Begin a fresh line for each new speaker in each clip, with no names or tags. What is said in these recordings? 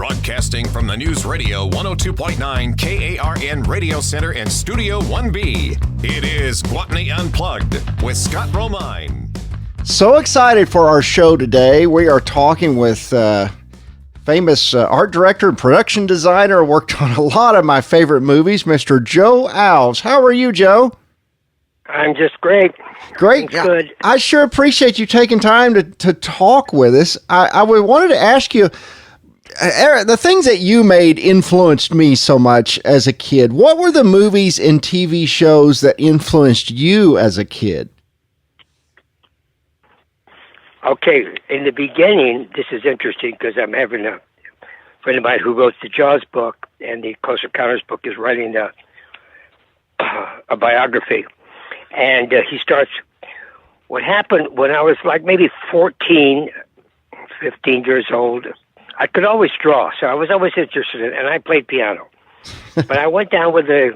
Broadcasting from the News Radio 102.9 KARN Radio Center and Studio 1B. It is Gwatney Unplugged with Scott Romine.
So excited for our show today. We are talking with famous art director and production designer, worked on a lot of my favorite movies, Mr. Joe Alves. How are you, Joe?
I'm just great.
Great.
Good.
I sure appreciate you taking time to talk with us. I wanted to ask you, the things that you made influenced me so much as a kid. What were the movies and TV shows that influenced you as a kid?
Okay, in the beginning, this is interesting because I'm having a friend of mine who wrote the JAWS book, and the Close Encounters book is writing a biography. And he starts, what happened when I was like maybe 14, 15 years old, I could always draw, so I was always interested in it, and I played piano. But I went down with a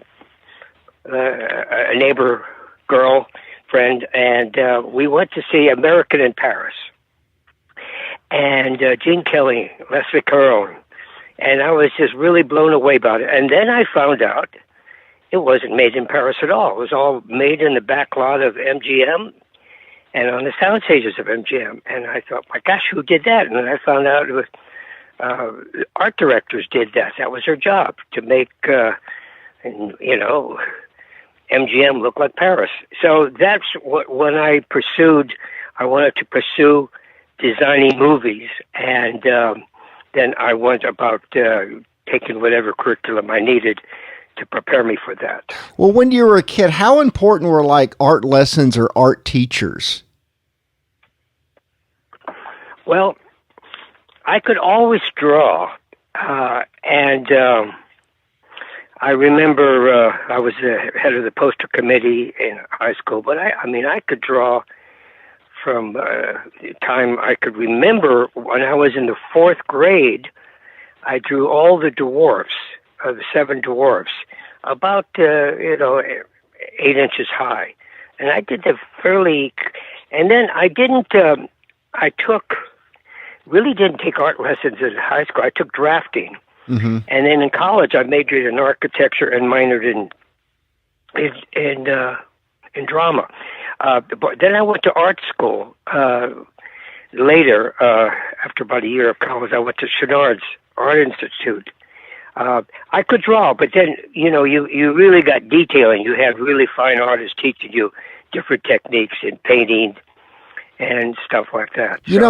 neighbor girl friend, and we went to see American in Paris. And Gene Kelly, Leslie Caron, and I was just really blown away about it. And then I found out it wasn't made in Paris at all. It was all made in the back lot of MGM and on the sound stages of MGM. And I thought, my gosh, who did that? And then I found out it was art directors did that. That was their job, to make, MGM look like Paris. So that's what, when I wanted to pursue designing movies, and then I went about taking whatever curriculum I needed to prepare me for that.
Well, when you were a kid, how important were like art lessons or art teachers?
Well, I could always draw, and I remember I was the head of the poster committee in high school, but I could draw from the time I could remember. When I was in the fourth grade, I drew all the dwarfs, the seven dwarfs, about 8 inches high, and I did the fairly. And then I didn't. Really didn't take art lessons in high school. I took drafting, and then in college I majored in architecture and minored in drama. But then I went to art school later. After about a year of college, I went to Chouinard's Art Institute. I could draw, but then you really got detailing. You had really fine artists teaching you different techniques in painting and stuff like that.
You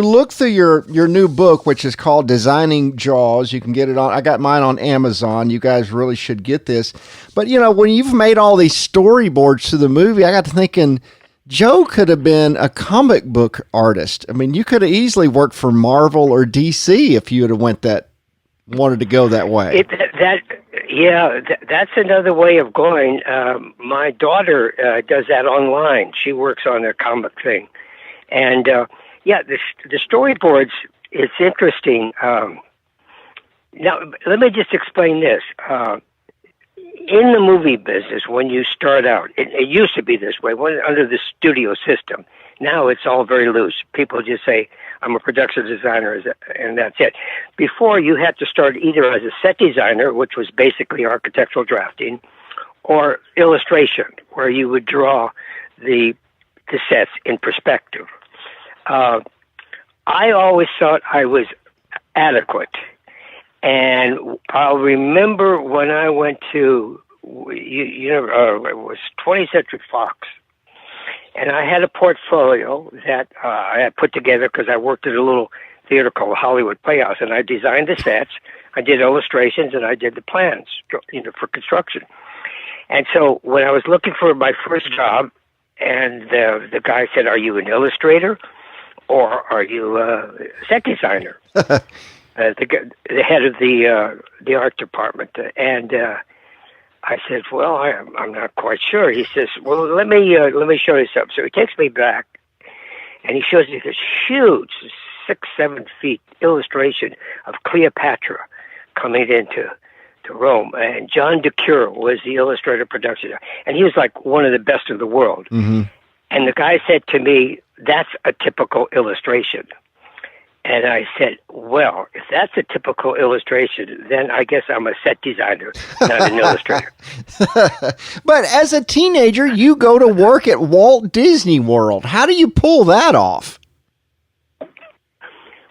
look through your new book, which is called Designing JAWS. You can get it on. I got mine on Amazon. You guys really should get this. But when you've made all these storyboards to the movie, I got to thinking, Joe could have been a comic book artist. I mean, you could have easily worked for Marvel or DC if you would have wanted to go that way.
That's another way of going. My daughter does that online. She works on a comic thing. And, the storyboards, it's interesting. Now, let me just explain this. In the movie business, when you start out, it used to be this way, under the studio system. Now it's all very loose. People just say, I'm a production designer, and that's it. Before, you had to start either as a set designer, which was basically architectural drafting, or illustration, where you would draw the sets in perspective. I always thought I was adequate. And I'll remember when I went to, it was 20th Century Fox, and I had a portfolio that I had put together because I worked at a little theater called Hollywood Playhouse, and I designed the sets, I did illustrations, and I did the plans, for construction. And so when I was looking for my first job, and the guy said, "Are you an illustrator, or are you a set designer?" The head of the art department, and I said, "Well, I'm not quite sure." He says, "Well, let me show you something." So he takes me back, and he shows me this huge 6-7 feet illustration of Cleopatra coming into Rome, and John DeCure was the illustrator production, and he was like one of the best in the world. Mm-hmm. And the guy said to me, "That's a typical illustration." And I said, well, if that's a typical illustration, then I guess I'm a set designer, not an illustrator.
But as a teenager, you go to work at Walt Disney World. How do you pull that off?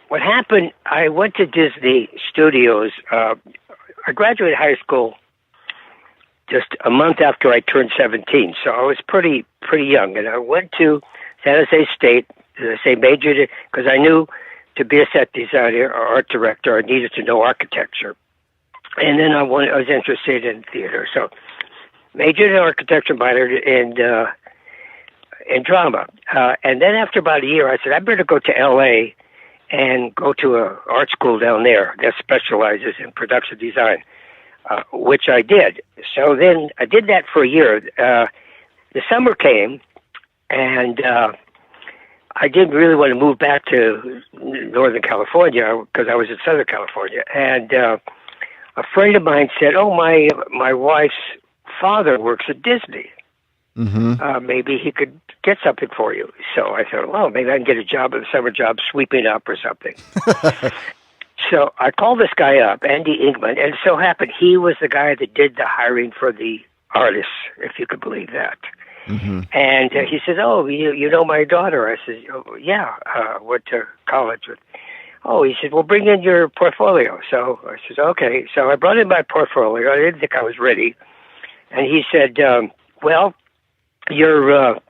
What happened, I went to Disney Studios. I graduated high school just a month after I turned 17, so I was pretty young. And I went to San Jose State, majored, because I knew to be a set designer or art director, I needed to know architecture. And then I was interested in theater. So majored in architecture, minored in drama. And then after about a year, I said, I better go to L.A. and go to an art school down there that specializes in production design, which I did. So then I did that for a year. The summer came, and I didn't really want to move back to Northern California because I was in Southern California. And a friend of mine said, oh, my wife's father works at Disney. Mm-hmm. Maybe he could get something for you. So I thought, well, maybe I can get a summer job sweeping up or something. So I called this guy up, Andy Ingman, and it so happened he was the guy that did the hiring for the artists, if you could believe that. Mm-hmm. And he said, oh, you know my daughter? I said, oh, yeah, went to college with. Oh, he said, well, bring in your portfolio. So I said, okay. So I brought in my portfolio. I didn't think I was ready. And he said, well, you're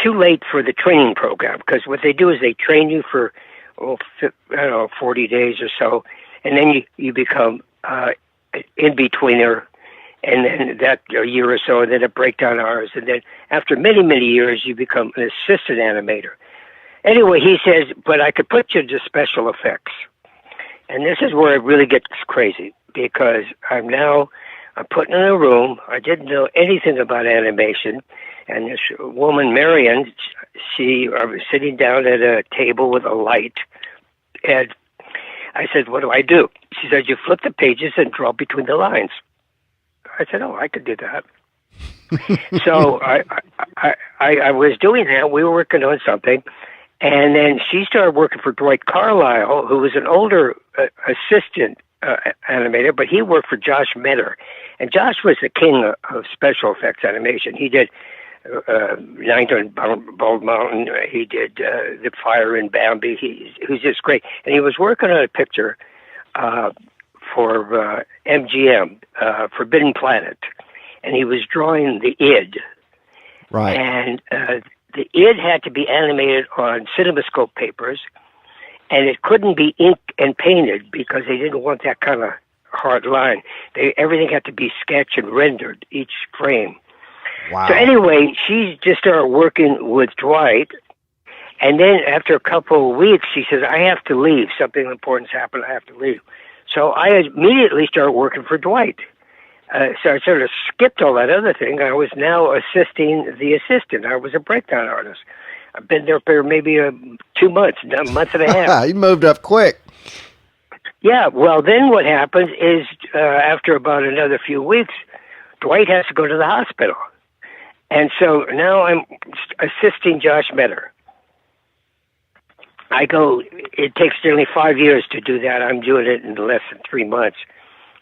too late for the training program, because what they do is they train you for 40 days or so, and then you become in-betweener, and then that a year or so, and then a breakdown hours, and then after many, many years, you become an assistant animator. Anyway, he says, but I could put you into special effects. And this is where it really gets crazy, because I'm put in a room. I didn't know anything about animation. And this woman, Marion, I was sitting down at a table with a light. And I said, what do I do? She said, you flip the pages and draw between the lines. I said, oh, I could do that. So I was doing that. We were working on something. And then she started working for Dwight Carlisle, who was an older assistant animator, but he worked for Josh Metter. And Josh was the king of special effects animation. He did 9 Bald Mountain. He did The Fire in Bambi. He was just great. And he was working on a picture for MGM, Forbidden Planet. And he was drawing the id.
Right.
And the id had to be animated on CinemaScope papers, and it couldn't be inked and painted because they didn't want that kind of hard line. Everything had to be sketched and rendered, each frame.
Wow.
So anyway, she just started working with Dwight, and then after a couple of weeks, she says, I have to leave. Something important's happened. I have to leave. So I immediately started working for Dwight. So I sort of skipped all that other thing. I was now assisting the assistant. I was a breakdown artist. I've been there for maybe 2 months, a month and a half.
You moved up quick.
Yeah, well, then what happens is after about another few weeks, Dwight has to go to the hospital. And so now I'm assisting Josh Metter. It takes nearly 5 years to do that. I'm doing it in less than 3 months.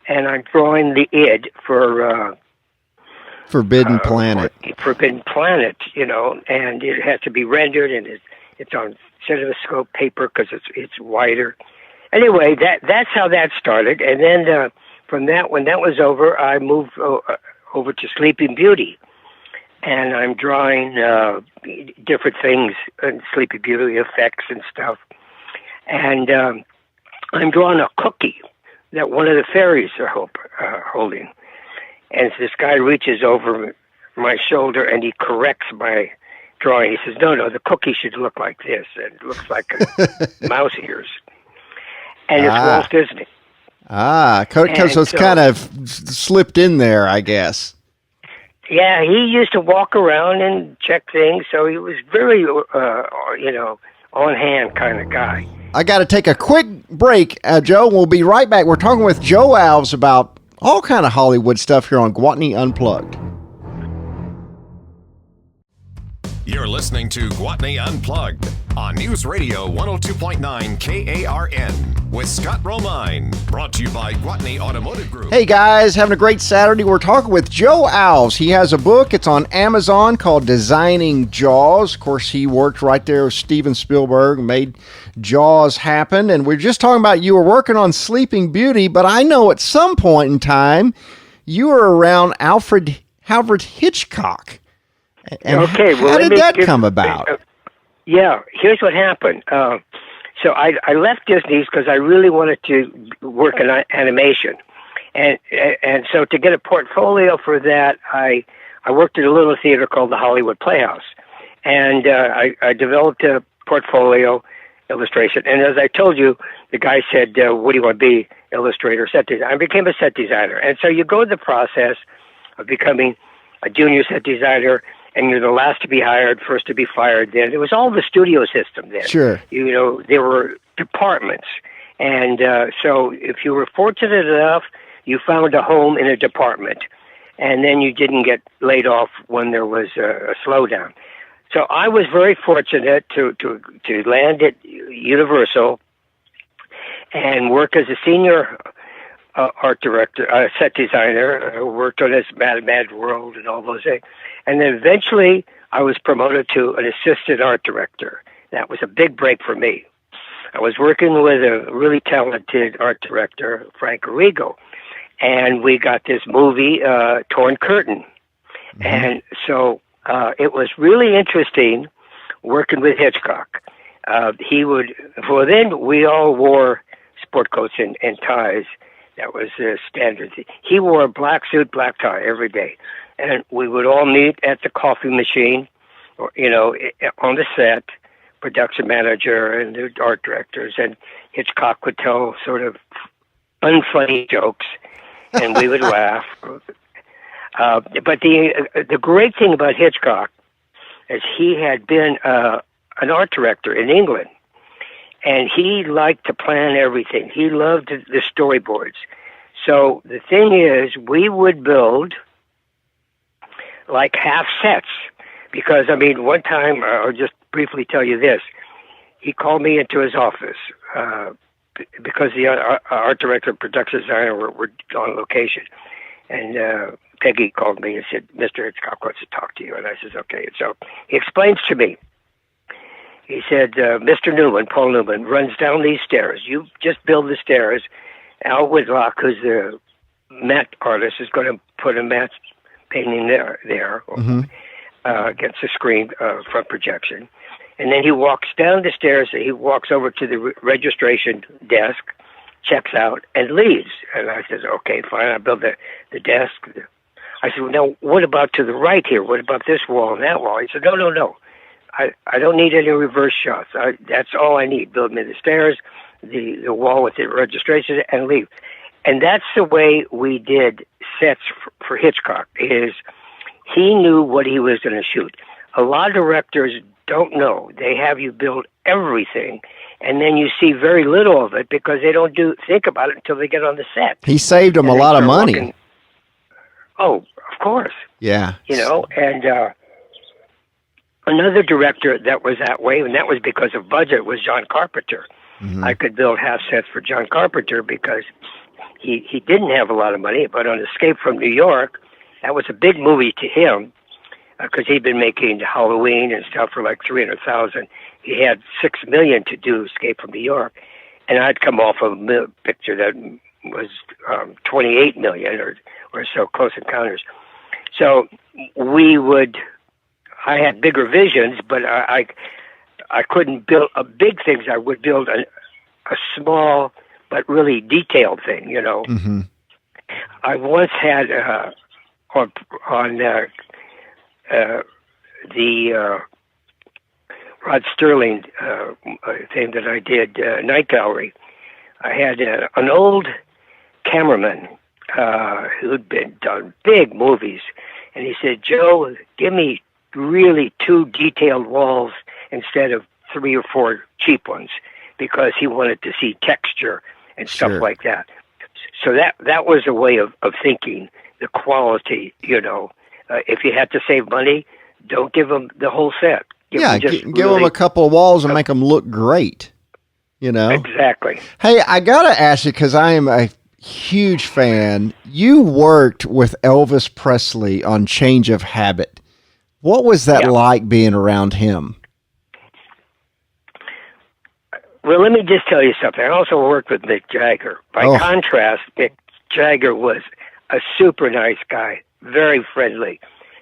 And I'm drawing the id for
Forbidden Planet.
Forbidden Planet, and it has to be rendered, and it's on CinemaScope paper because it's wider. Anyway, that's how that started, and then from that, when that was over, I moved over to Sleeping Beauty, and I'm drawing different things, Sleeping Beauty effects and stuff, and I'm drawing a cookie that one of the fairies are holding. And this guy reaches over my shoulder and he corrects my drawing. He says, no, the cookie should look like this. It looks like mouse ears. And it's Walt Disney.
So it's kind of slipped in there, I guess.
Yeah, he used to walk around and check things, so he was very, on-hand kind of guy.
I got to take a quick break, Joe. We'll be right back. We're talking with Joe Alves about all kind of Hollywood stuff here on Gwatney Unplugged.
You're listening to Guatney Unplugged on News Radio 102.9 KARN with Scott Romine. Brought to you by Guatney Automotive Group.
Hey guys, having a great Saturday. We're talking with Joe Alves. He has a book. It's on Amazon called Designing JAWS. Of course, he worked right there with Steven Spielberg and made JAWS happen. And we're just talking about you were working on Sleeping Beauty, but I know at some point in time you were around Alfred Hitchcock. And
okay, well,
how did that come about?
Yeah, here's what happened. So I left Disney's because I really wanted to work in animation, and so to get a portfolio for that, I worked at a little theater called the Hollywood Playhouse, and I developed a portfolio illustration. And as I told you, the guy said, "What do you want to be? Illustrator, set designer?" I became a set designer, and so you go through the process of becoming a junior set designer. And you're the last to be hired, first to be fired. Then it was all the studio system then.
Sure.
You know, there were departments. And so if you were fortunate enough, you found a home in a department. And then you didn't get laid off when there was a slowdown. So I was very fortunate to land at Universal and work as a senior art director, set designer, worked on this Mad World and all those things. And then eventually I was promoted to an assistant art director. That was a big break for me. I was working with a really talented art director, Frank Arrigo, and we got this movie, Torn Curtain. Mm-hmm. And so it was really interesting working with Hitchcock. Then we all wore sport coats and ties. That was the standard. He wore a black suit, black tie every day. And we would all meet at the coffee machine, or, you know, on the set, production manager and the art directors. And Hitchcock would tell sort of unfunny jokes, and we would laugh. But the great thing about Hitchcock is he had been an art director in England. And he liked to plan everything. He loved the storyboards. So the thing is, we would build like half sets. Because, I mean, one time, I'll just briefly tell you this. He called me into his office because the art director and production designer were on location. And Peggy called me and said, "Mr. Hitchcock wants to talk to you." And I said, "Okay." And so he explains to me. He said, Mr. Newman, Paul Newman, runs down these stairs. You just build the stairs. Al Whitlock, who's the matte artist, is going to put a matte painting there mm-hmm. Against the screen front projection. And then he walks down the stairs. He walks over to the registration desk, checks out, and leaves. And I said, "Okay, fine. I'll build the desk." I said, "Well, now, what about to the right here? What about this wall and that wall?" He said, No. I don't need any reverse shots. That's all I need. Build me the stairs, the wall with the registration, and leave. And that's the way we did sets for Hitchcock, is he knew what he was going to shoot. A lot of directors don't know. They have you build everything, and then you see very little of it because they don't think about it until they get on the set.
He saved them a lot of money.
Walking. Oh, of course.
Yeah.
You know, and another director that was that way, and that was because of budget, was John Carpenter. Mm-hmm. I could build half sets for John Carpenter because he didn't have a lot of money, but on Escape from New York, that was a big movie to him because he'd been making Halloween and stuff for like $300,000. He had $6 million to do Escape from New York, and I'd come off of a picture that was $28 million or so, Close Encounters. So I had bigger visions, but I couldn't build big things. I would build a small but really detailed thing, you know.
Mm-hmm.
I once had on the Rod Sterling thing that I did, Night Gallery, I had an old cameraman who'd done big movies, and he said, "Joe, give me really 2 detailed walls instead of 3 or 4 cheap ones," because he wanted to see texture and stuff like that. So that was a way of thinking, the quality, you know. If you had to save money, don't give them the whole set. Give
them a couple of walls and make them look great.
Exactly.
Hey, I gotta ask you, because I am a huge fan. You worked with Elvis Presley on Change of Habit. What was that like being around him?
Well, let me just tell you something. I also worked with Mick Jagger. By contrast, Mick Jagger was a super nice guy, very friendly,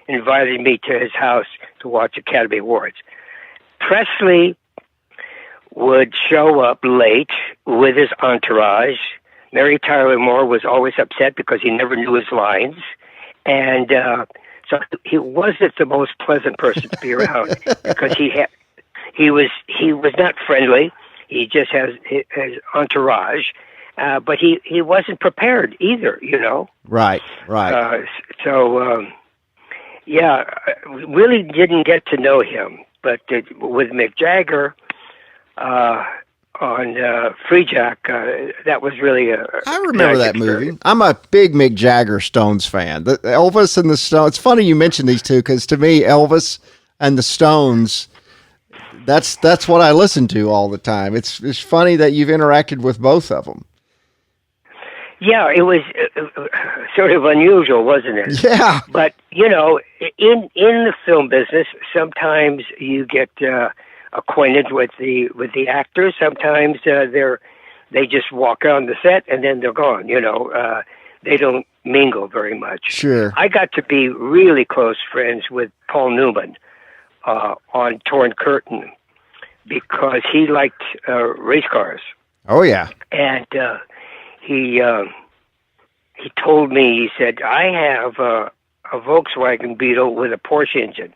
invited me to his house to watch Academy Awards. Presley would show up late with his entourage. Mary Tyler Moore was always upset because he never knew his lines. And so he wasn't the most pleasant person to be around because he was not friendly. He just has his entourage. But he wasn't prepared either,
Right.
Really didn't get to know him. But with Mick Jagger on Free Jack, that was really
I remember that movie. I'm a big Mick Jagger Stones fan. The Elvis and the Stones. It's funny you mentioned these two because to me, Elvis and the Stones, that's what I listen to all the time. It's funny that you've interacted with both of them.
Yeah, it was sort of unusual, wasn't it?
Yeah.
But in the film business, sometimes you get acquainted with the actors. Sometimes they just walk on the set and then they're gone. They don't mingle very much.
Sure.
I got to be really close friends with Paul Newman on Torn Curtain because he liked race cars.
Oh yeah.
And he told me, he said, I have a Volkswagen Beetle with a Porsche engine.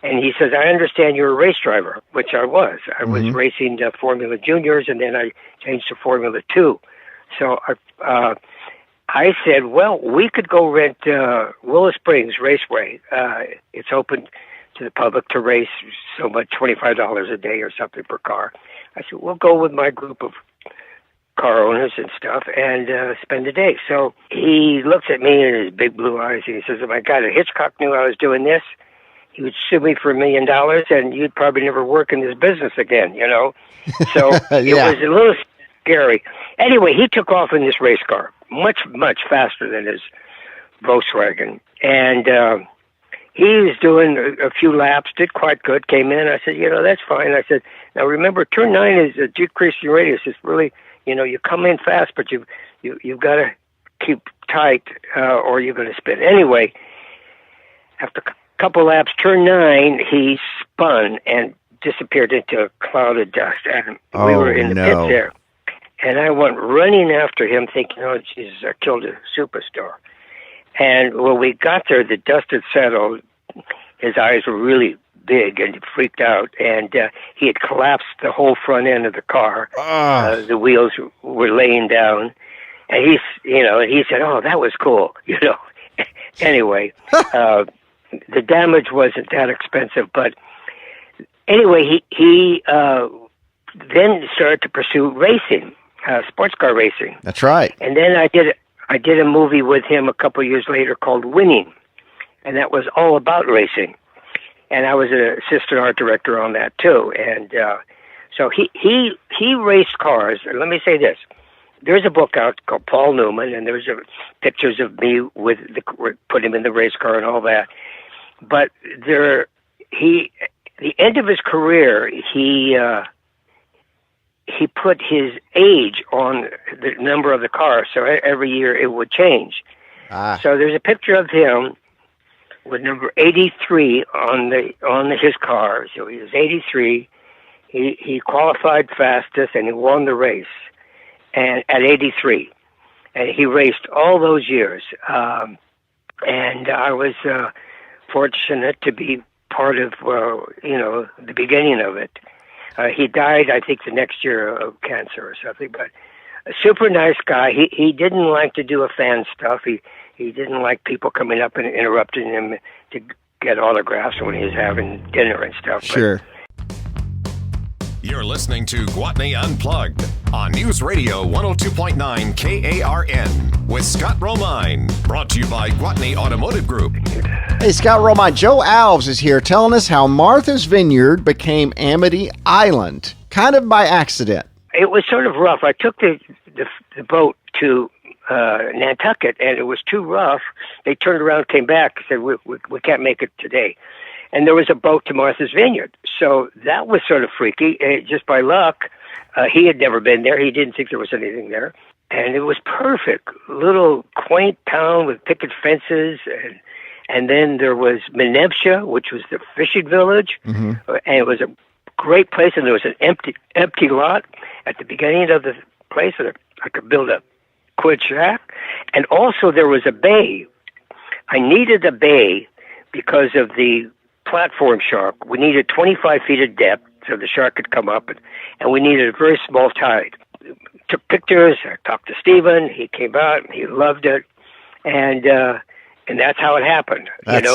And he says, I understand you're a race driver, which I was. I was racing Formula Juniors, and then I changed to Formula 2. So I said, well, we could go rent Willow Springs Raceway. It's open to the public to race so much, $25 a day or something per car. I said, we'll go with my group of car owners and stuff and spend the day. So he looks at me in his big blue eyes and he says, oh my God, if Hitchcock knew I was doing this, he would sue me for $1 million and you'd probably never work in this business again, So It was a little scary. Anyway, he took off in this race car, much, much faster than his Volkswagen. And he was doing a few laps, did quite good, came in. I said, that's fine. I said, now remember, turn 9 is a decreasing radius. It's really, you come in fast, but you've got to keep tight or you're going to spin. Anyway, after a couple laps, turn 9, he spun and disappeared into a cloud of dust. And we were in the pit there. And I went running after him thinking, oh, Jesus, I killed a superstar. And when we got there, the dust had settled. His eyes were really big and he freaked out. And he had collapsed the whole front end of the car. The wheels were laying down. And he said, oh, that was cool. Anyway, the damage wasn't that expensive. But anyway, he then started to pursue racing, sports car racing.
That's right.
And then I did a movie with him a couple of years later called Winning, and that was all about racing. And I was an assistant art director on that too. And so he raced cars. And let me say this: there's a book out called Paul Newman, and there's pictures of me put him in the race car and all that. But the end of his career, he put his age on the number of the car, so every year it would change. So there's a picture of him with number 83 on his car. So he was 83. He qualified fastest and he won the race, and at 83, and he raced all those years. And I was fortunate to be part of the beginning of it. He died, I think, the next year of cancer or something, but a super nice guy. He didn't like to do a fan stuff. He didn't like people coming up and interrupting him to get autographs when he was having dinner and stuff.
Sure.
You're listening to Gwatney Unplugged on News Radio 102.9 KARN with Scott Romine. Brought to you by Gwatney Automotive Group.
Hey, Scott Romine. Joe Alves is here telling us how Martha's Vineyard became Amity Island, kind of by accident.
It was sort of rough. I took the boat to Nantucket, and it was too rough. They turned around and came back and said, we can't make it today. And there was a boat to Martha's Vineyard. So that was sort of freaky. Just by luck, he had never been there. He didn't think there was anything there. And it was perfect. Little quaint town with picket fences. And then there was Menevsha, which was the fishing village. Mm-hmm. And it was a great place. And there was an empty lot at the beginning of the place. And I could build a quid shack. And also there was a bay. I needed a bay because of the platform shark. We needed 25 feet of depth so the shark could come up, and we needed a very small tide. Took pictures. I talked to Stephen. He came out. He loved it, and that's how it happened.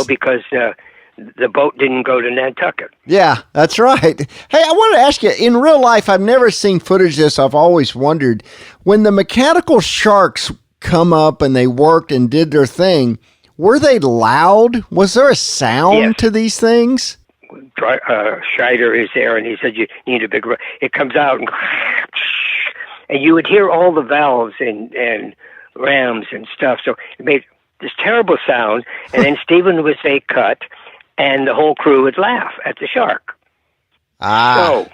Because the boat didn't go to Nantucket.
Yeah, that's right. Hey, I wanted to ask you, in real life, I've never seen footage of this. I've always wondered, when the mechanical sharks come up and they worked and did their thing, were they loud? Was there a sound to these things?
Scheider is there, and he said, you need a big... It comes out, and you would hear all the valves and rams and stuff. So it made this terrible sound, and then Stephen would say, cut, and the whole crew would laugh at the shark. So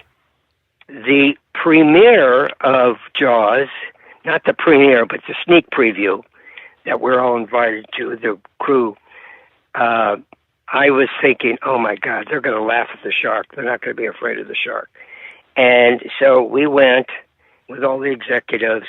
the premiere of JAWS, not the premiere, but the sneak preview, that we're all invited to, the crew, I was thinking, oh my God, they're going to laugh at the shark. They're not going to be afraid of the shark. And so we went with all the executives,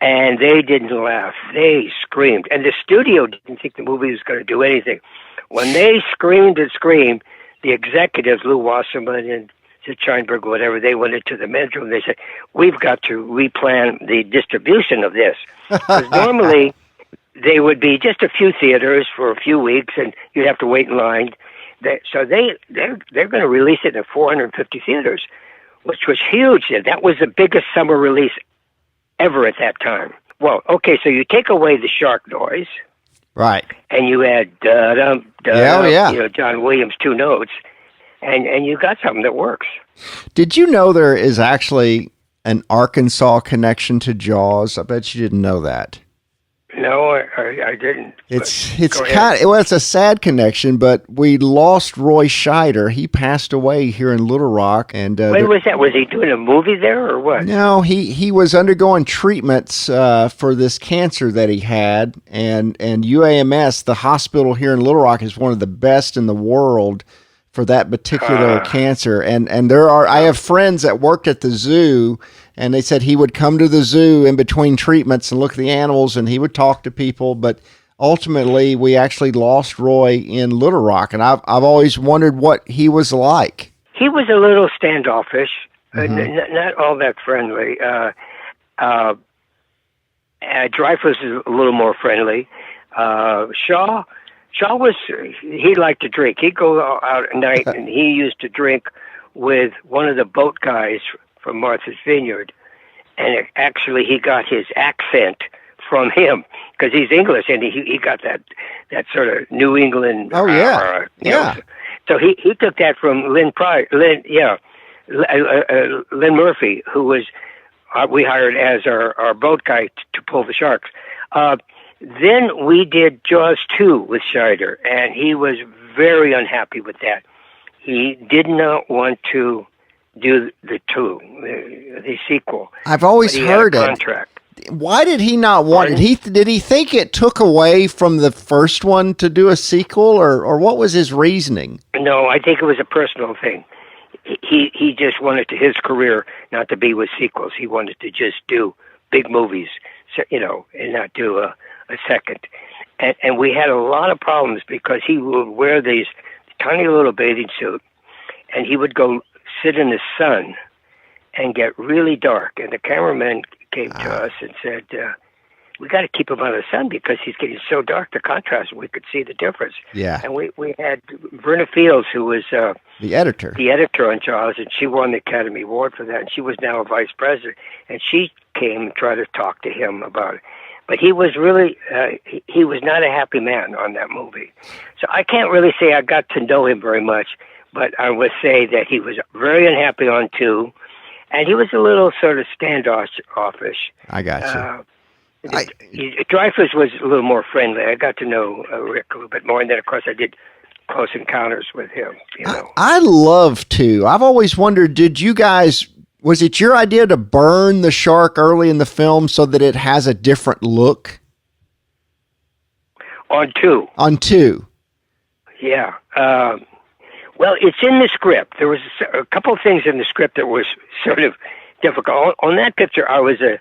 and they didn't laugh. They screamed. And the studio didn't think the movie was going to do anything. When they screamed and screamed, the executives, Lou Wasserman and Scheinberg, whatever, they went into the men's room. They said, we've got to replan the distribution of this. Because normally they would be just a few theaters for a few weeks, and you'd have to wait in line. So they're going to release it in 450 theaters, which was huge. That was the biggest summer release ever at that time. Well, okay, so you take away the shark noise,
right,
and you add da-dum, da-dum, John Williams' two notes, and you got something that works.
Did you know there is actually an Arkansas connection to JAWS? I bet you didn't know that.
No, I didn't.
It's it's a sad connection, but we lost Roy Scheider. He passed away here in Little Rock. And
when was that? Was he doing a movie there or what?
No, he was undergoing treatments for this cancer that he had, and UAMS, the hospital here in Little Rock, is one of the best in the world for that particular cancer. And I have friends that worked at the zoo, and they said he would come to the zoo in between treatments and look at the animals, and he would talk to people. But ultimately, we actually lost Roy in Little Rock, and I've always wondered what he was like.
He was a little standoffish, not all that friendly. Dreyfuss is a little more friendly. Shaw he liked to drink. He'd go out at night, and he used to drink with one of the boat guys from Martha's Vineyard, and actually he got his accent from him because he's English, and he got that sort of New England.
Oh yeah, yeah.
So he took that from Lynn Murphy, who was we hired as our boat guy to pull the sharks. Then we did JAWS 2 with Scheider, and he was very unhappy with that. He did not want to do the sequel.
I've always heard it.
Contract.
Why did he not want it? Did he think it took away from the first one to do a sequel, or what was his reasoning? No,
I think it was a personal thing. He just wanted his career not to be with sequels. He wanted to just do big movies, and not do a second. And we had a lot of problems because he would wear these tiny little bathing suit, and he would go sit in the sun and get really dark. And the cameraman came to us and said, we got to keep him out of the sun because he's getting so dark. The contrast, we could see the difference.
Yeah.
And we had Verna Fields, who was
the editor
on JAWS, and she won the Academy Award for that. And she was now a vice president, and she came and tried to talk to him about it. But he was really, he was not a happy man on that movie. So I can't really say I got to know him very much, but I would say that he was very unhappy on 2, and he was a little sort of standoffish.
I got you.
Dreyfuss was a little more friendly. I got to know Rick a little bit more, and then, of course, I did Close Encounters with him. You know,
I love 2. I've always wondered, did you guys... Was it your idea to burn the shark early in the film so that it has a different look?
On 2.
On 2.
Yeah. Well, it's in the script. There was a couple of things in the script that was sort of difficult. On that picture, I was a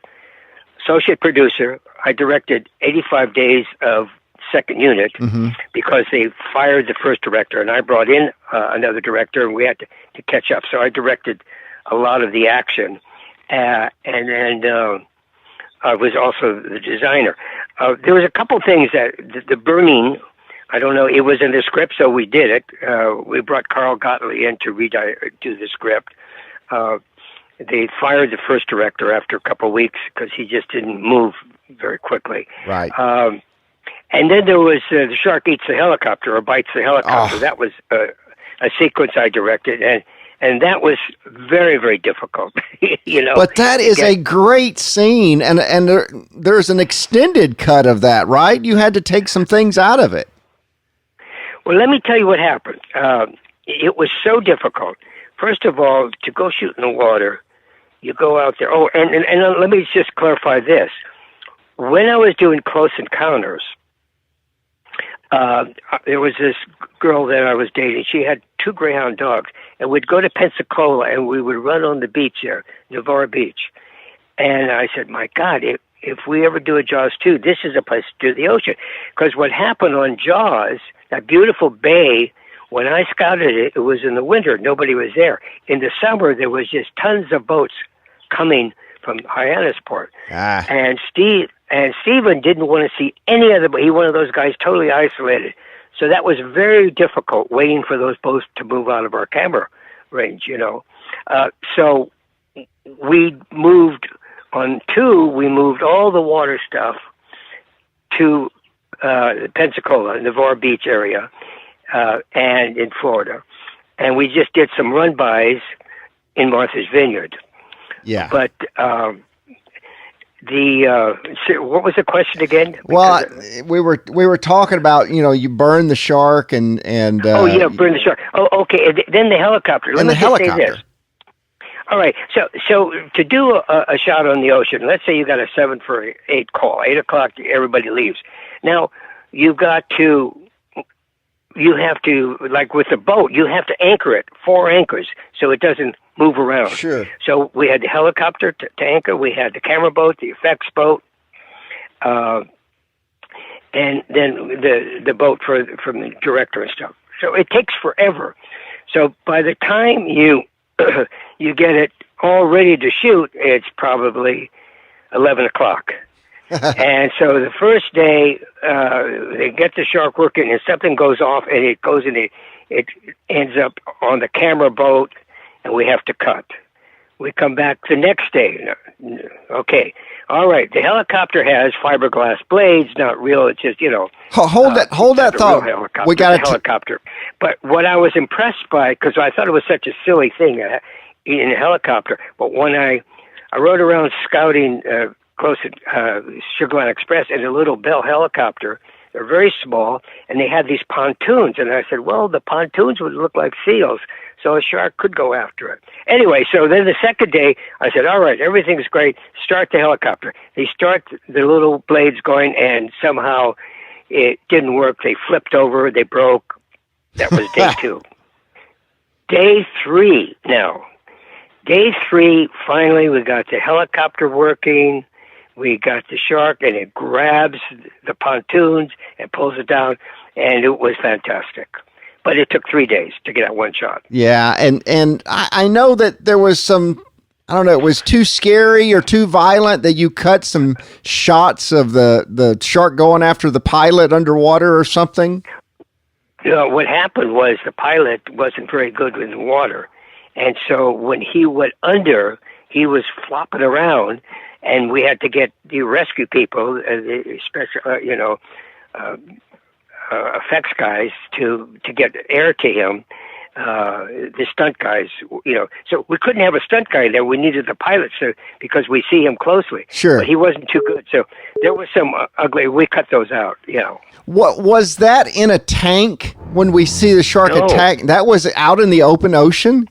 associate producer. I directed 85 days of second unit because they fired the first director, and I brought in another director, and we had to catch up. So I directed a lot of the action, and then I was also the designer. There was a couple things that the burning, I don't know, it was in the script, so we did it. We brought Carl Gottlieb in to do the script. They fired the first director after a couple of weeks because he just didn't move very quickly.
Right.
And then there was the shark eats the helicopter or bites the helicopter.
Oh.
That was a sequence I directed, and that was very, very difficult, you know.
But that is a great scene, and there's an extended cut of that, right? You had to take some things out of it.
Well, let me tell you what happened. It was so difficult. First of all, to go shoot in the water, you go out there. Oh, and let me just clarify this. When I was doing Close Encounters, there was this girl that I was dating. She had 2 greyhound dogs, and we'd go to Pensacola, and we would run on the beach there, Navarre Beach. And I said, my God, if we ever do a JAWS 2, this is a place to do the ocean. Because what happened on JAWS, that beautiful bay, when I scouted it, it was in the winter. Nobody was there. In the summer, there was just tons of boats coming from Hyannisport. And Stephen didn't want to see any other, but he one of those guys totally isolated. So that was very difficult waiting for those boats to move out of our camera range, you know. So we moved on 2, we moved all the water stuff to Pensacola, Navarre Beach area, and in Florida. And we just did some run-bys in Martha's Vineyard.
Yeah.
But what was the question again?
Well, we were talking about, you know, you burn the shark and burn
the shark. Oh, okay. And then the helicopter. Let me just say this. All right. So to do a shot on the ocean, let's say you got a 7 for 8 call, 8 o'clock, everybody leaves. Now you have to, like with the boat, you have to anchor it, 4 anchors, so it doesn't move around.
Sure.
So we had the helicopter to anchor, we had the camera boat, the effects boat, and then the boat from the director and stuff. So it takes forever. So by the time you you get it all ready to shoot, it's probably 11 o'clock. And so the first day, they get the shark working, and something goes off, and it goes in it ends up on the camera boat, and we have to cut. We come back the next day. Okay, all right. The helicopter has fiberglass blades, not real. It's just, you know.
Hold that thought. We got
a helicopter. But what I was impressed by, because I thought it was such a silly thing in a helicopter, but when I rode around scouting close to Sugar Land Express in a little Bell helicopter. They're very small, and they had these pontoons. And I said, well, the pontoons would look like seals, so a shark could go after it. Anyway, so then the second day, I said, all right, everything's great. Start the helicopter. They start the little blades going, and somehow it didn't work. They flipped over. They broke. That was day 2. Day 3 now. Day 3, finally, we got the helicopter working. We got the shark, and it grabs the pontoons and pulls it down, and it was fantastic. But it took 3 days to get that one shot.
Yeah, and I know that there was some I don't know, it was too scary or too violent that you cut some shots of the shark going after the pilot underwater or something?
What happened was the pilot wasn't very good in the water. And so when he went under, he was flopping around, and we had to get the rescue people, the special, effects guys to get air to him. The stunt guys, so we couldn't have a stunt guy there. We needed the pilot because we see him closely.
Sure.
But he wasn't too good. So there was some ugly, we cut those out,
What was that in a tank when we see the shark attack? That was out in the open ocean?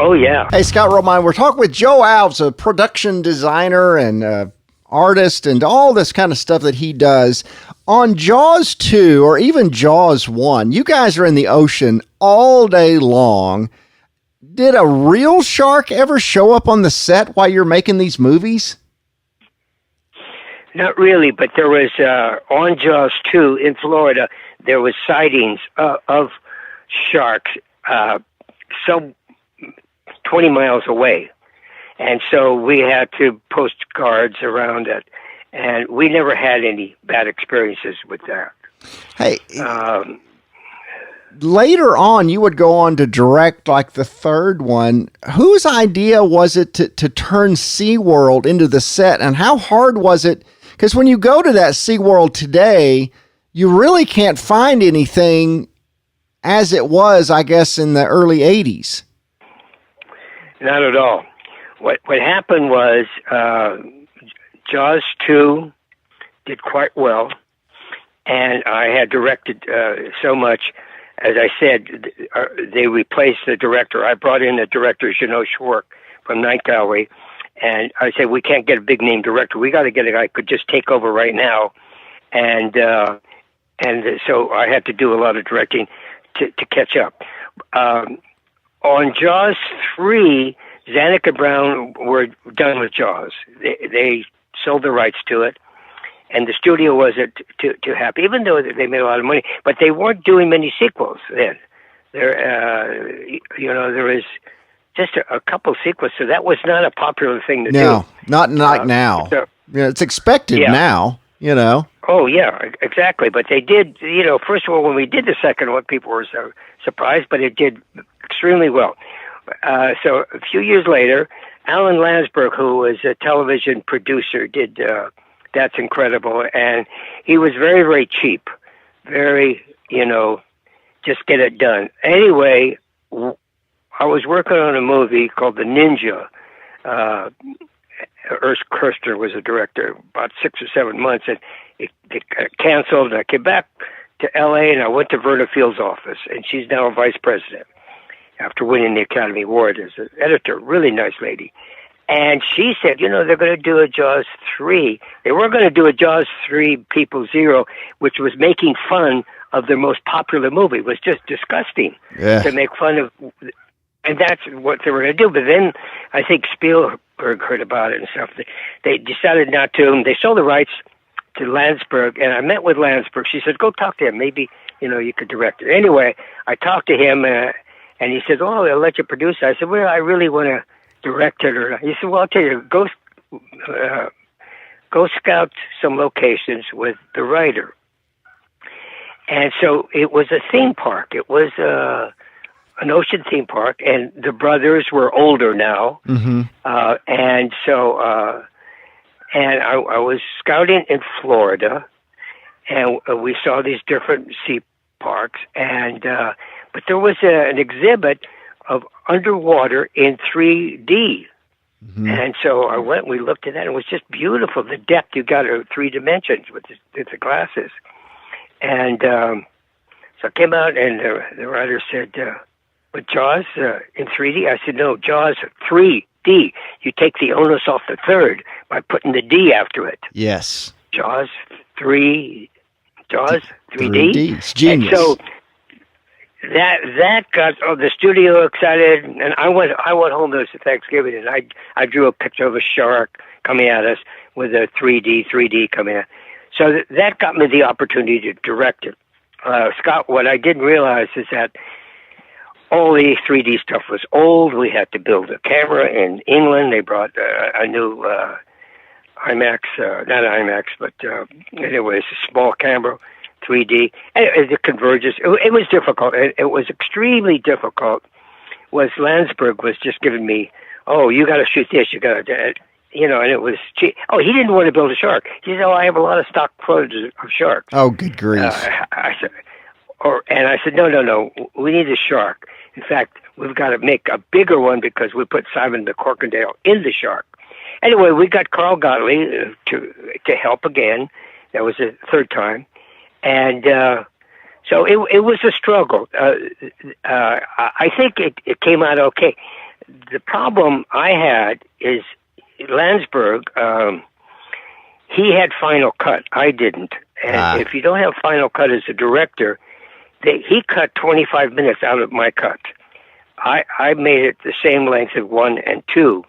Oh, yeah.
Hey, Scott Romine, we're talking with Joe Alves, a production designer and artist and all this kind of stuff that he does. On Jaws 2 or even Jaws 1, you guys are in the ocean all day long. Did a real shark ever show up on the set while you're making these movies?
Not really, but there was, on Jaws 2 in Florida, there was sightings of sharks some 20 miles away. And so we had to post guards around it. And we never had any bad experiences with that.
Hey, later on, you would go on to direct like the third one. Whose idea was it to turn SeaWorld into the set? And how hard was it? Because when you go to that SeaWorld today, you really can't find anything as it was, I guess, in the early 80s.
Not at all. What happened was Jaws 2 did quite well, and I had directed so much. As I said, they replaced the director. I brought in the director, Jeannot Schwark, from Night Gallery, and I said, we can't get a big-name director. We got to get a guy who could just take over right now. And so I had to do a lot of directing to catch up. On Jaws 3, Zanuck and Brown were done with Jaws. They sold the rights to it, and the studio wasn't too happy, even though they made a lot of money. But they weren't doing many sequels then. There was just a couple sequels, so that was not a popular thing to do.
No, not now.
So,
it's expected now,
Oh, yeah, exactly. But they did, first of all, when we did the second one, people were so surprised, but it did extremely well. So a few years later, Alan Landsberg, who was a television producer, did That's Incredible, and he was very, very cheap. Very, just get it done. Anyway, I was working on a movie called The Ninja. Ernst Kirchner was a director, about 6 or 7 months, and it canceled, and I came back to L.A., and I went to Verna Field's office, and she's now a vice president after winning the Academy Award as an editor. Really nice lady. And she said, they're going to do a Jaws 3. They were going to do a Jaws 3 People Zero, which was making fun of their most popular movie. It was just disgusting to make fun of. And that's what they were going to do. But then I think Spielberg heard about it and stuff. They decided not to. They sold the rights to Landsberg, and I met with Landsberg. She said, go talk to him. Maybe, you could direct it. Anyway, I talked to him, and he said, oh, I'll let you produce it. I said, well, I really want to direct it. He said, well, I'll tell you, go scout some locations with the writer. And so it was a theme park. It was an ocean theme park, and the brothers were older now. Mm-hmm. And so I was scouting in Florida, and we saw these different sea parks, and but there was an exhibit of underwater in 3D. Mm-hmm. And so I went, we looked at that, and it was just beautiful. The depth you got are 3 dimensions with the glasses. And so I came out, and the writer said, but Jaws in 3D? I said, no, Jaws 3D. You take the onus off the third by putting the D after it.
Yes.
Jaws 3D. 3D.
It's genius.
And so that got the studio excited, and I went home this Thanksgiving, and I drew a picture of a shark coming at us with a 3D coming at. So that got me the opportunity to direct it. Scott, what I didn't realize is that all the 3D stuff was old. We had to build a camera in England. They brought a new IMAX, not IMAX, but anyways, a small camera, 3D. And the convergence, it was difficult. It was extremely difficult. Was Landsberg was just giving me, oh, you got to shoot this, you got to, and it was cheap. Oh, he didn't want to build a shark. He said, oh, I have a lot of stock footage of sharks.
Oh, good grief.
I said, no, we need a shark. In fact, we've got to make a bigger one because we put Simon the Corkindale in the shark. Anyway, we got Carl Gottlieb to help again. That was the third time. And so it was a struggle. I think it came out okay. The problem I had is Landsberg, he had Final Cut. I didn't. And if you don't have Final Cut as a director, he cut 25 minutes out of my cut. I made it the same length of 1 and 2,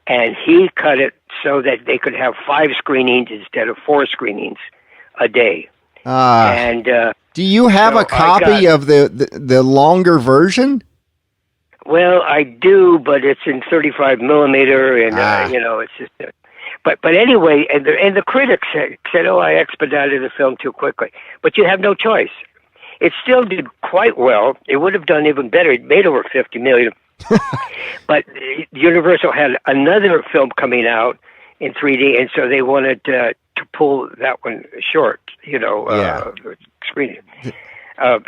and he cut it so that they could have 5 screenings instead of 4 screenings a day.
Do you have a copy of the longer version?
Well, I do, but it's in 35 millimeter, and it's just. But anyway, and the critics said, "Oh, I expedited the film too quickly." But you have no choice. It still did quite well. It would have done even better. It made over $50 million. But Universal had another film coming out in 3D, and so they wanted to pull that one short. Screening.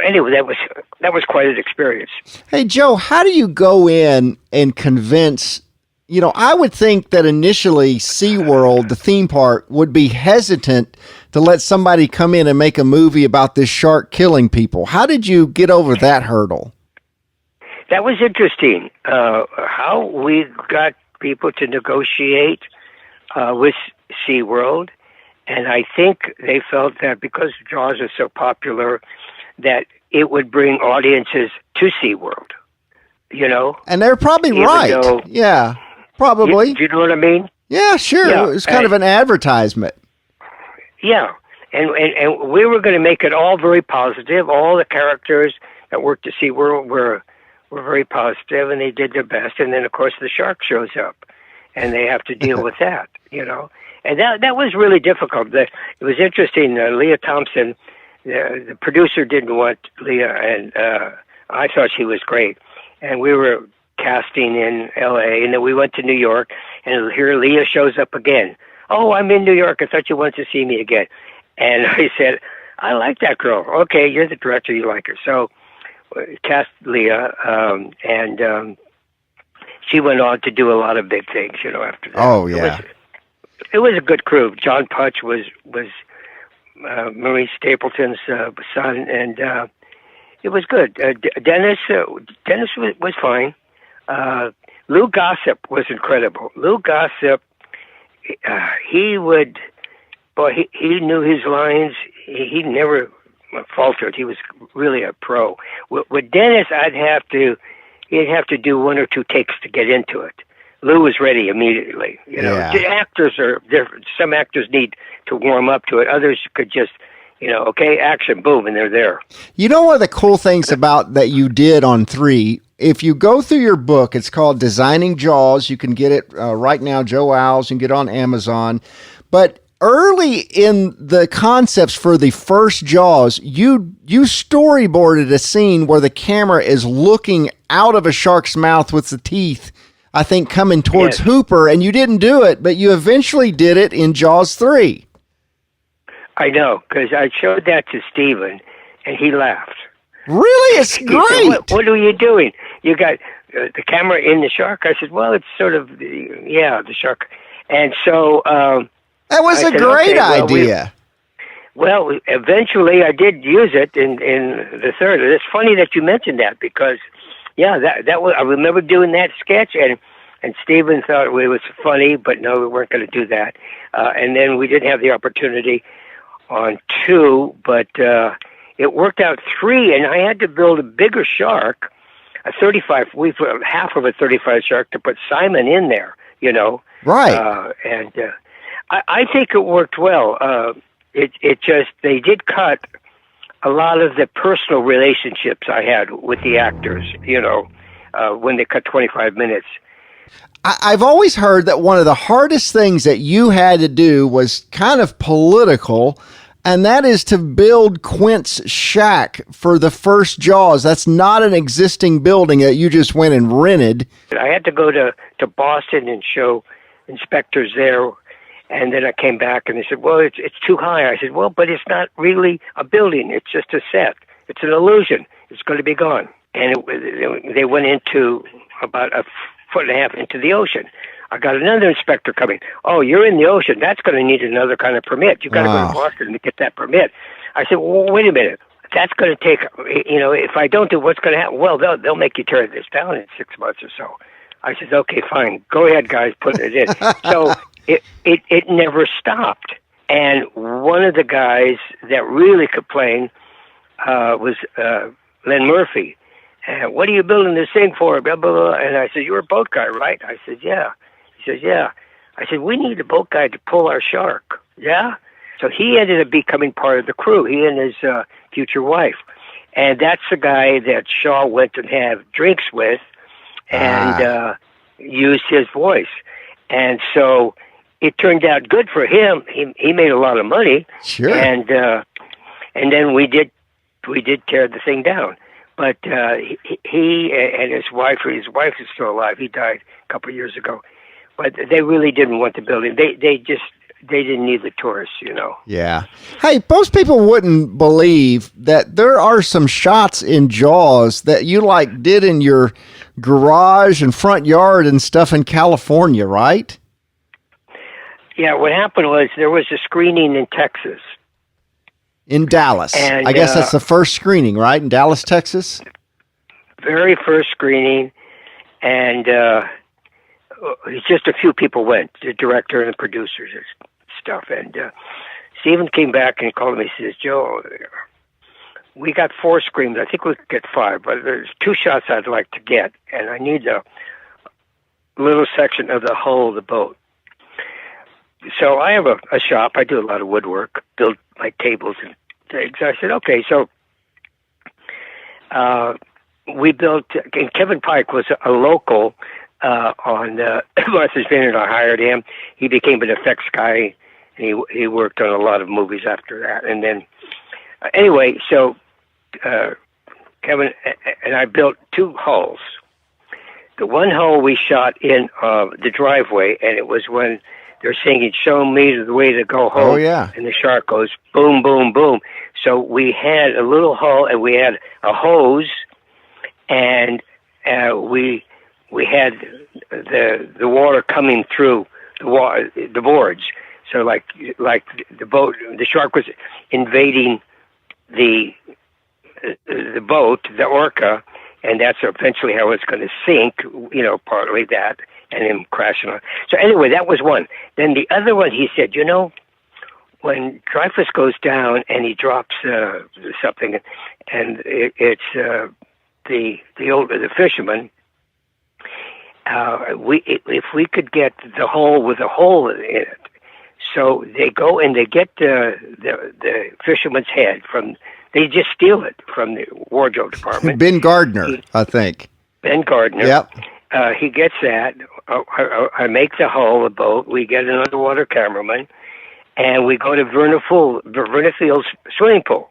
Anyway, that was quite an experience.
Hey, Joe, how do you go in and convince? I would think that initially SeaWorld, the theme park, would be hesitant to let somebody come in and make a movie about this shark killing people. How did you get over that hurdle?
That was interesting. How we got people to negotiate with SeaWorld, and I think they felt that because JAWS was so popular, that it would bring audiences to SeaWorld,
And they're probably right. Yeah, probably.
Do you know what I mean?
Yeah, sure. Yeah, it was kind of an advertisement.
Yeah, and we were going to make it all very positive. All the characters that worked at SeaWorld were very positive, and they did their best. And then, of course, the shark shows up, and they have to deal with that, And that was really difficult. It was interesting. Leah Thompson, the producer, didn't want Leah, and I thought she was great. And we were casting in L.A., and then we went to New York, and here Leah shows up again. Oh, I'm in New York. I thought you wanted to see me again. And I said, I like that girl. Okay, you're the director. You like her. So cast Leah, and she went on to do a lot of big things, after that.
Oh, yeah.
It was a good crew. John Putch was Marie Stapleton's son, and it was good. Dennis was fine. Lou Gossett was incredible. Lou Gossett, he knew his lines. He never faltered. He was really a pro. With Dennis, he'd have to do 1 or 2 takes to get into it. Lou was ready immediately. The actors are different. Some actors need to warm up to it. Others could just, okay, action, boom, and they're there.
One of the cool things about that you did on 3, if you go through your book, it's called Designing JAWS. You can get it right now, Joe Alves, and get it on Amazon. But early in the concepts for the first JAWS, you storyboarded a scene where the camera is looking out of a shark's mouth with the teeth, I think, coming towards Hooper, and you didn't do it, but you eventually did it in JAWS 3.
I know, because I showed that to Steven, and he laughed.
Really? It's great.
Said, what are you doing? You got the camera in the shark? I said, well, it's sort of, the shark. And so...
that was a great idea.
Well, eventually I did use it in the third. It's funny that you mentioned that because, that was, I remember doing that sketch, and Steven thought it was funny, but no, we weren't going to do that. And then we didn't have the opportunity on 2, but it worked out 3, and I had to build a bigger shark, a 35. We put half of a 35 shark to put Simon in there,
Right.
And I think it worked well. It just, they did cut a lot of the personal relationships I had with the actors, when they cut 25 minutes.
I've always heard that one of the hardest things that you had to do was kind of political, and that is to build Quint's shack for the first Jaws. That's not an existing building that you just went and rented.
I had to go to Boston and show inspectors there, and then I came back and they said, well, it's too high. I said, well, but it's not really a building. It's just a set. It's an illusion. It's going to be gone. And they went into about a foot and a half into the ocean. I got another inspector coming. Oh, you're in the ocean. That's going to need another kind of permit. You got to go to Boston to get that permit. I said, well, wait a minute. That's going to take, if I don't do, what's going to happen? Well, they'll make you tear this down in 6 months or so. I said, okay, fine. Go ahead, guys, put it in. So it never stopped. And one of the guys that really complained was Len Murphy. What are you building this thing for? Blah, blah, blah. And I said, you're a boat guy, right? I said, yeah. He says, yeah. I said, we need a boat guy to pull our shark. Yeah? So he ended up becoming part of the crew, he and his future wife. And that's the guy that Shaw went and had drinks with and used his voice. And so it turned out good for him. He made a lot of money.
Sure.
And then we did tear the thing down. But he and his wife is still alive. He died a couple of years ago. But they really didn't want the building. They didn't need the tourists,
Yeah. Hey, most people wouldn't believe that there are some shots in Jaws that you did in your garage and front yard and stuff in California, right?
Yeah, what happened was there was a screening in Texas.
In Dallas.
And,
I guess that's the first screening, right? In Dallas, Texas?
Very first screening. And just a few people went, the director and the producers and stuff. And Stephen came back and he called me. He says, Joe, we got 4 screens. I think we could get 5, but there's 2 shots I'd like to get. And I need a little section of the hull of the boat. So I have a shop. I do a lot of woodwork, build tables and things. I said, okay. So we built, and Kevin Pike was a local on Martha's Vineyard. I hired him. He became an effects guy, and he worked on a lot of movies after that. And then, anyway, so Kevin and I built 2 hulls. The one hull we shot in the driveway, and it was when they're singing, show me the way to go home.
Oh, yeah.
And the shark goes boom, boom, boom. So we had a little hull, and we had a hose, and we had the water coming through the boards. So like the boat, the shark was invading the boat, the orca, and that's eventually how it's going to sink, partly that, and then crashing on. So anyway, that was one. Then the other one, he said, when Dreyfus goes down and he drops something, and it's the fisherman, if we could get the hole with a hole in it. So they go and they get the fisherman's head they just steal it from the wardrobe department.
Ben Gardner, I think.
Ben Gardner.
Yep.
He gets that. I make the hull of the boat. We get an underwater cameraman, and we go to Verna Field's swimming pool.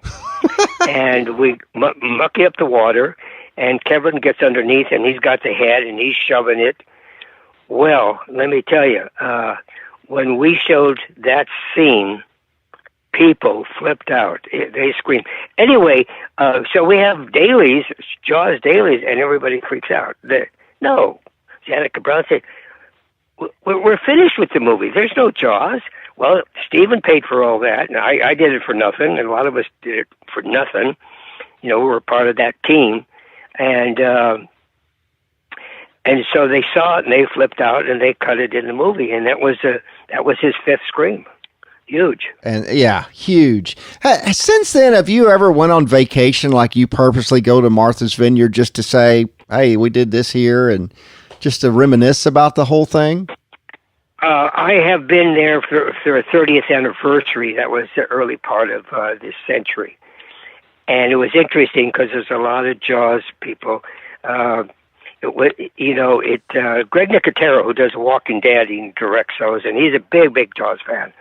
And we mucky up the water, and Kevin gets underneath, and he's got the head, and he's shoving it. Well, let me tell you, when we showed that scene, people flipped out. They screamed. Anyway, so we have dailies, Jaws dailies, and everybody freaks out. No, Janica Brown said, we're finished with the movie. There's no Jaws. Well, Stephen paid for all that, and I did it for nothing, and a lot of us did it for nothing. We were part of that team. And so they saw it, and they flipped out, and they cut it in the movie, and that was his 5th scream. Huge. And
yeah, huge. Since then, have you ever went on vacation, like you purposely go to Martha's Vineyard just to say, hey, we did this here, and just to reminisce about the whole thing?
I have been there for a 30th anniversary. That was the early part of this century. And it was interesting because there's a lot of JAWS people. Greg Nicotero, who does Walking Dead, he directs those, and he's a big, big JAWS fan.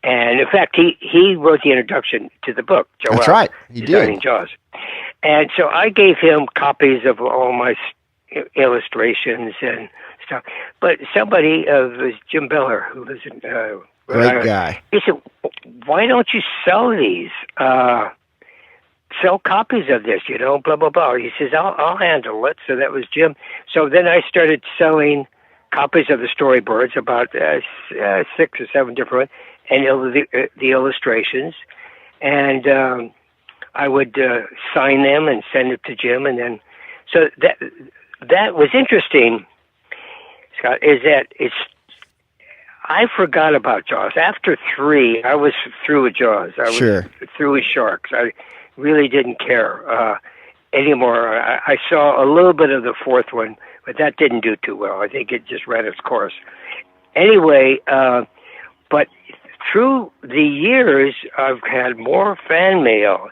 And in fact, he wrote the introduction to the book. Joel,
that's right, he
Designing
did.
JAWS. And so I gave him copies of all my illustrations and stuff. But somebody, was Jim Beller, who was in
Great guy.
He said, "Why don't you sell these? Sell copies of this, blah, blah, blah." He says, I'll handle it. So that was Jim. So then I started selling copies of the storyboards, about 6 or 7 different, and the illustrations. And I would sign them and send it to Jim. And then, so that was interesting, Scott, is that I forgot about JAWS. After 3, I was through with JAWS. I was through with sharks. I really didn't care anymore. I saw a little bit of the 4th one, but that didn't do too well. I think it just ran its course. Anyway, but through the years, I've had more fan mail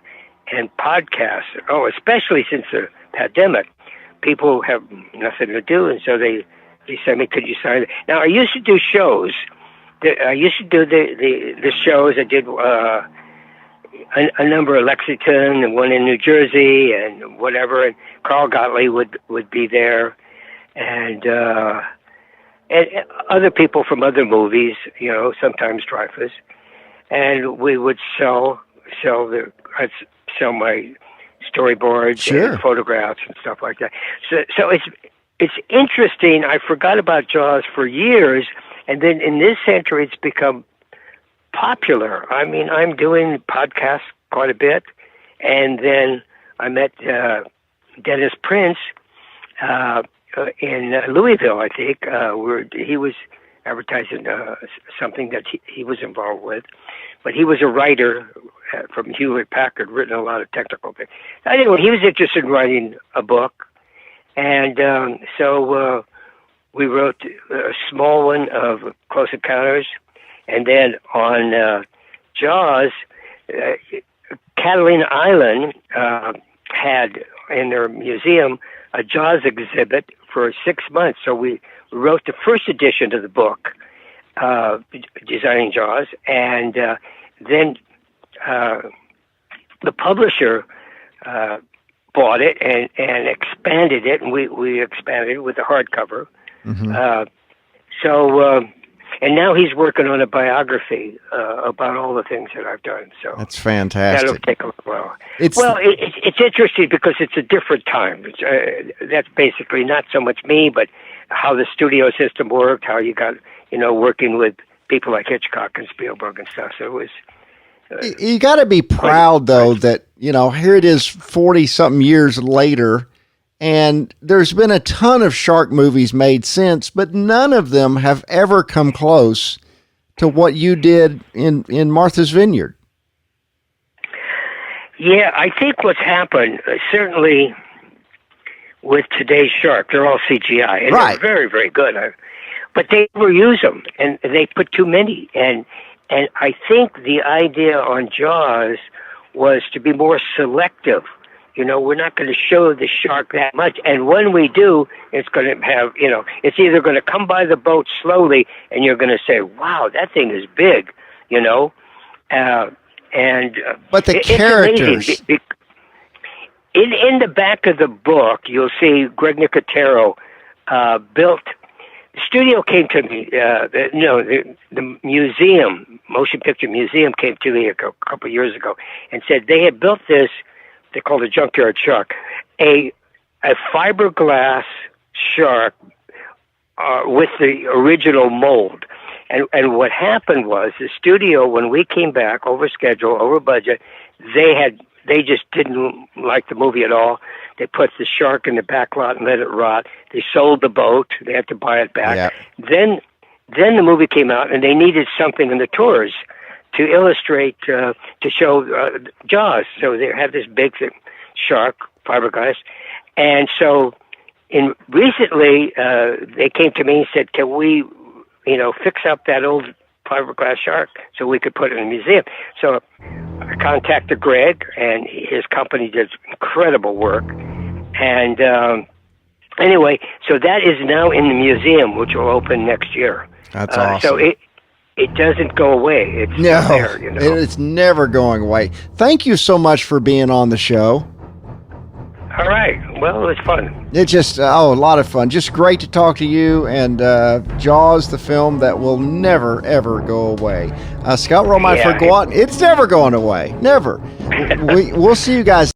and podcasts. Oh, especially since the pandemic. People have nothing to do, and so they send me, "Could you sign it?" Now, I used to do shows. I used to do the shows. I did a number of Lexington and one in New Jersey and whatever. And Carl Gottlieb would be there, and other people from other movies. Sometimes Dreyfuss, and we would I'd sell my storyboards and photographs and stuff like that. So it's interesting. I forgot about JAWS for years, and then in this century, it's become popular. I mean, I'm doing podcasts quite a bit, and then I met Dennis Prince in Louisville, I think, where he was advertising something that he was involved with. But he was a writer from Hewlett Packard, written a lot of technical things. Anyway, he was interested in writing a book, and so we wrote a small one of Close Encounters, and then on JAWS, Catalina Island had in their museum a JAWS exhibit for 6 months. So we wrote the first edition of the book, Designing JAWS, and then the publisher bought it and expanded it, and we expanded it with the hardcover. Mm-hmm. And now he's working on a biography about all the things that I've done. So
that's fantastic.
That'll take a little while. It's interesting because it's a different time. That's basically not so much me, but how the studio system worked, how you got, working with people like Hitchcock and Spielberg and stuff. So it was...
you got to be proud, though, that, here it is 40-something years later, and there's been a ton of shark movies made since, but none of them have ever come close to what you did in Martha's Vineyard.
Yeah, I think what's happened, certainly with today's shark, they're all CGI, and they're very, very good. But they overuse them, and they put too many. And I think the idea on JAWS was to be more selective. We're not going to show the shark that much. And when we do, it's going to have, it's either going to come by the boat slowly and you're going to say, wow, that thing is big,
but the characters.
In the back of the book, you'll see Greg Nicotero built. The studio came to me. The museum, Motion Picture Museum, came to me a couple of years ago and said they had built this. They called it a junkyard shark, a fiberglass shark with the original mold. And what happened was the studio, when we came back over schedule, over budget, they just didn't like the movie at all. They put the shark in the back lot and let it rot. They sold the boat. They had to buy it back. Yep. Then the movie came out, and they needed something in the tours to illustrate, to show JAWS. So they had this big shark, fiberglass. And so recently they came to me and said, can we, fix up that old fiberglass shark so we could put it in a museum? So I contacted Greg, and his company does incredible work. And anyway, so that is now in the museum, which will open next year.
That's awesome.
So it doesn't go away. It's
no,
there, you know.
It's never going away. Thank you so much for being on the show.
All right. Well, it was fun.
It's just, a lot of fun. Just great to talk to you. And Jaws, the film that will never, ever go away. Scott Romine for Guat, it's never going away. Never. We'll see you guys